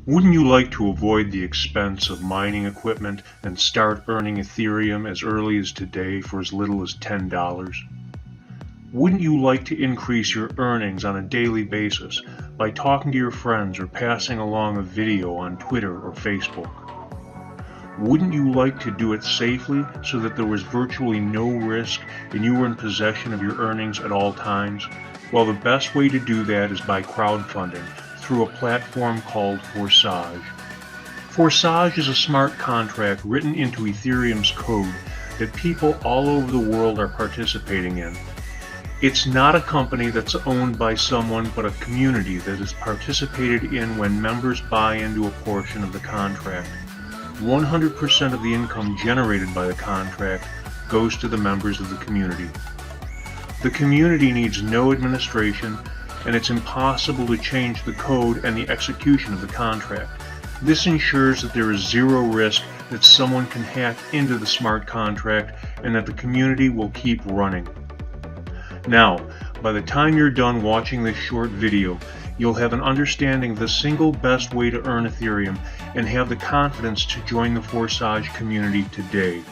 Wouldn't you like to avoid the expense of mining equipment and start earning Ethereum as early as today for as little as $10? Wouldn't you like to increase your earnings on a daily basis by talking to your friends or passing along a video on Twitter or Facebook? Wouldn't you like to do it safely so that there was virtually no risk and you were in possession of your earnings at all times? Well, the best way to do that is by crowdfunding through a platform called Forsage. Forsage is a smart contract written into Ethereum's code that people all over the world are participating in. It's not a company that's owned by someone, but a community that is participated in when members buy into a portion of the contract. 100% of the income generated by the contract goes to the members of the community. The community needs no administration, and it's impossible to change the code and the execution of the contract. This ensures that there is zero risk that someone can hack into the smart contract and that the community will keep running. Now, by the time you're done watching this short video, you'll have an understanding of the single best way to earn Ethereum and have the confidence to join the Forsage community today.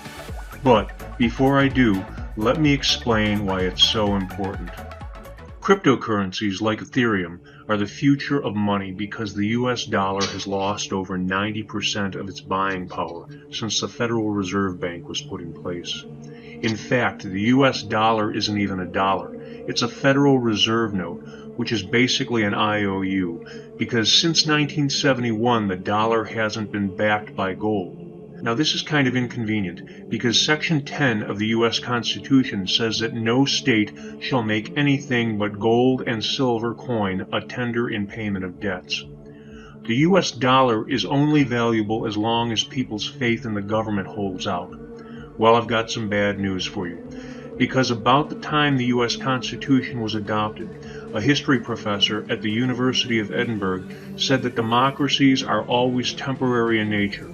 But before I do, let me explain why it's so important. Cryptocurrencies like Ethereum are the future of money because the US dollar has lost over 90% of its buying power since the Federal Reserve Bank was put in place. In fact, the US dollar isn't even a dollar. It's a Federal Reserve note, which is basically an IOU, because since 1971 the dollar hasn't been backed by gold. Now this is kind of inconvenient, because Section 10 of the US Constitution says that no state shall make anything but gold and silver coin a tender in payment of debts. The US dollar is only valuable as long as people's faith in the government holds out. Well, I've got some bad news for you. Because about the time the US Constitution was adopted, a history professor at the University of Edinburgh said that democracies are always temporary in nature.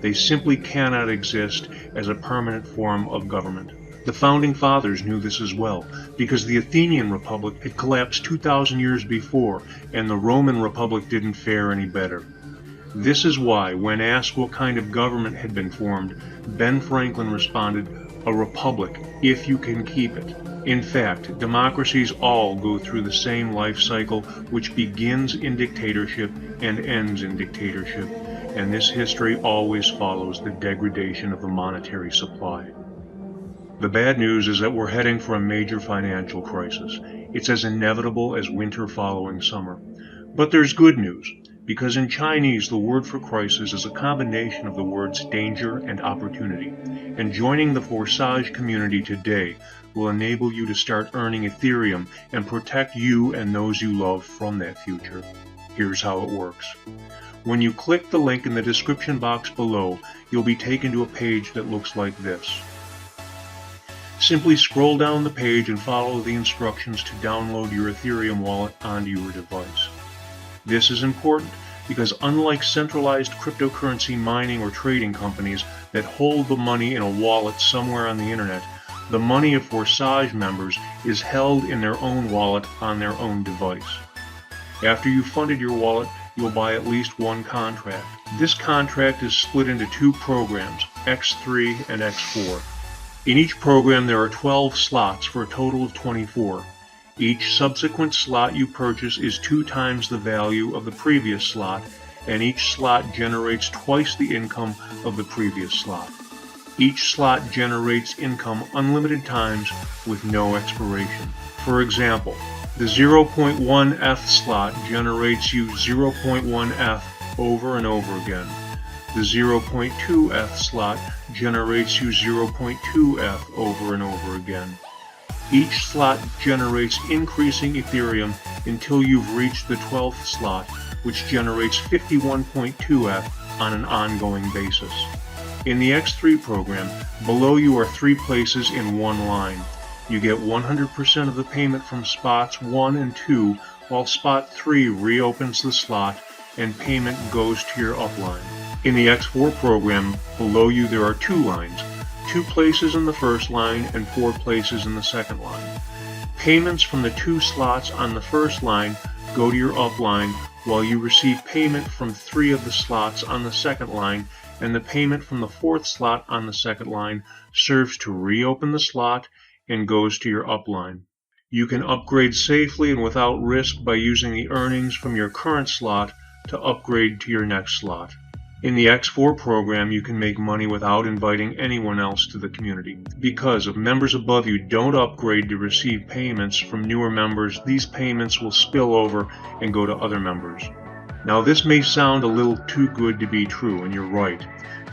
They simply cannot exist as a permanent form of government. The Founding Fathers knew this as well, because the Athenian Republic had collapsed 2,000 years before, and the Roman Republic didn't fare any better. This is why, when asked what kind of government had been formed, Ben Franklin responded, "A republic, if you can keep it." In fact, democracies all go through the same life cycle, which begins in dictatorship and ends in dictatorship, and this history always follows the degradation of the monetary supply. The bad news is that we're heading for a major financial crisis. It's as inevitable as winter following summer. But there's good news, because in Chinese the word for crisis is a combination of the words danger and opportunity, and joining the Forsage community today will enable you to start earning Ethereum and protect you and those you love from that future. Here's how it works. When you click the link in the description box below, you'll be taken to a page that looks like this. Simply scroll down the page and follow the instructions to download your Ethereum wallet onto your device. This is important because unlike centralized cryptocurrency mining or trading companies that hold the money in a wallet somewhere on the internet, the money of Forsage members is held in their own wallet on their own device. After you've funded your wallet, you'll buy at least one contract. This contract is split into two programs, X3 and X4. In each program there are 12 slots for a total of 24. Each subsequent slot you purchase is 2 times the value of the previous slot, and each slot generates twice the income of the previous slot. Each slot generates income unlimited times with no expiration. For example, the 0.1 ETH slot generates you 0.1 ETH over and over again. The 0.2 ETH slot generates you 0.2 ETH over and over again. Each slot generates increasing Ethereum until you've reached the 12th slot, which generates 51.2 ETH on an ongoing basis. In the X3 program, below you are 3 places in one line. You get 100% of the payment from spots 1 and 2, while spot 3 reopens the slot and payment goes to your upline. In the X4 program, below you there are 2 lines, 2 places in the first line and 4 places in the second line. Payments from the 2 slots on the first line go to your upline, while you receive payment from 3 of the slots on the second line, and the payment from the 4th slot on the second line serves to reopen the slot and goes to your upline. You can upgrade safely and without risk by using the earnings from your current slot to upgrade to your next slot. In the X4 program, you can make money without inviting anyone else to the community. Because if members above you don't upgrade to receive payments from newer members, these payments will spill over and go to other members. Now, this may sound a little too good to be true, and you're right.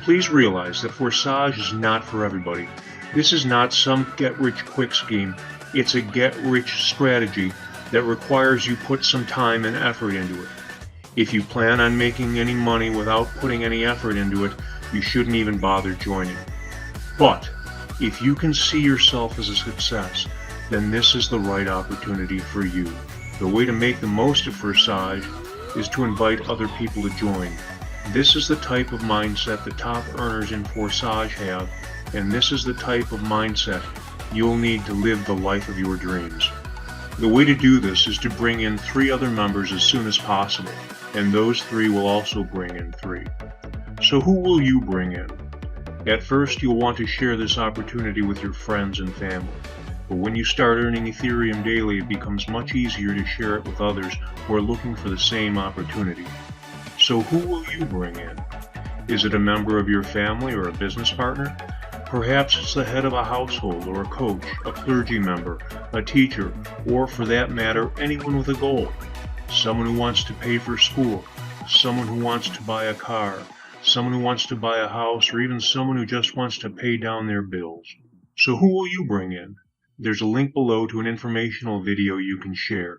Please realize that Forsage is not for everybody. This is not some get-rich-quick scheme. It's a get-rich strategy that requires you put some time and effort into it. If you plan on making any money without putting any effort into it, you shouldn't even bother joining. But if you can see yourself as a success, then this is the right opportunity for you. The way to make the most of Forsage is to invite other people to join. This is the type of mindset the top earners in Forsage have, and this is the type of mindset you'll need to live the life of your dreams. The way to do this is to bring in 3 other members as soon as possible, and those 3 will also bring in 3. So who will you bring in? At first, you'll want to share this opportunity with your friends and family. But when you start earning Ethereum daily, it becomes much easier to share it with others who are looking for the same opportunity. So who will you bring in? Is it a member of your family or a business partner? Perhaps it's the head of a household or a coach, a clergy member, a teacher, or for that matter, anyone with a goal. Someone who wants to pay for school, someone who wants to buy a car, someone who wants to buy a house, or even someone who just wants to pay down their bills. So who will you bring in? There's a link below to an informational video you can share.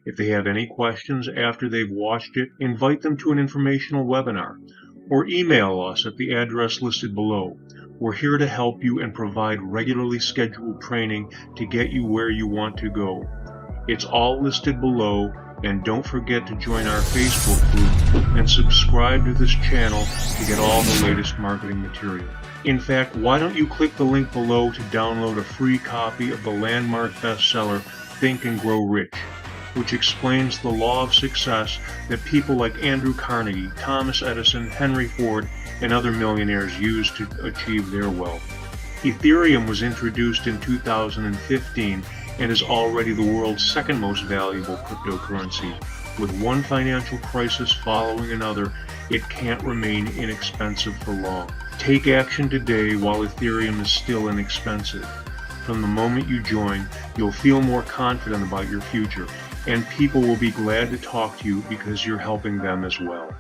If they have any questions after they've watched it, invite them to an informational webinar, or email us at the address listed below. We're here to help you and provide regularly scheduled training to get you where you want to go. It's all listed below, and don't forget to join our Facebook group and subscribe to this channel to get all the latest marketing material. In fact, why don't you click the link below to download a free copy of the landmark bestseller Think and Grow Rich, which explains the law of success that people like Andrew Carnegie, Thomas Edison, Henry Ford, and other millionaires used to achieve their wealth. Ethereum was introduced in 2015 and is already the world's second most valuable cryptocurrency. With one financial crisis following another, it can't remain inexpensive for long. Take action today while Ethereum is still inexpensive. From the moment you join, you'll feel more confident about your future, and people will be glad to talk to you because you're helping them as well.